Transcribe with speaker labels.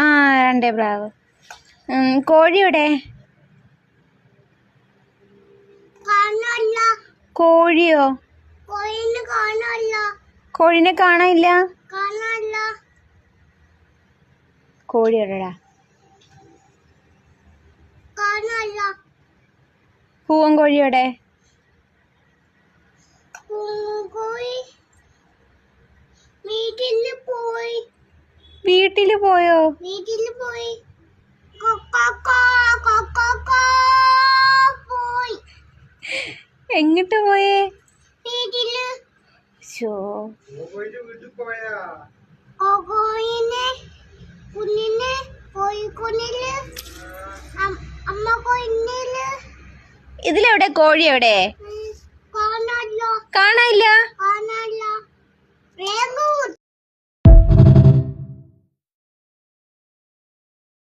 Speaker 1: ആ 2 പ്രാവ്. കോഴി എവിടെ? കോഴിയോ? കോഴിനെ കാണാനില്ല. കോഴി എവിടെടാ? പൂവൻ കോഴി എവിടെ? വീട്ടില് പോയോ? എങ്ങിട്ട് പോയേ? ഇതിലെവിടെ കോഴി എവിടെ? കാണാനില്ല.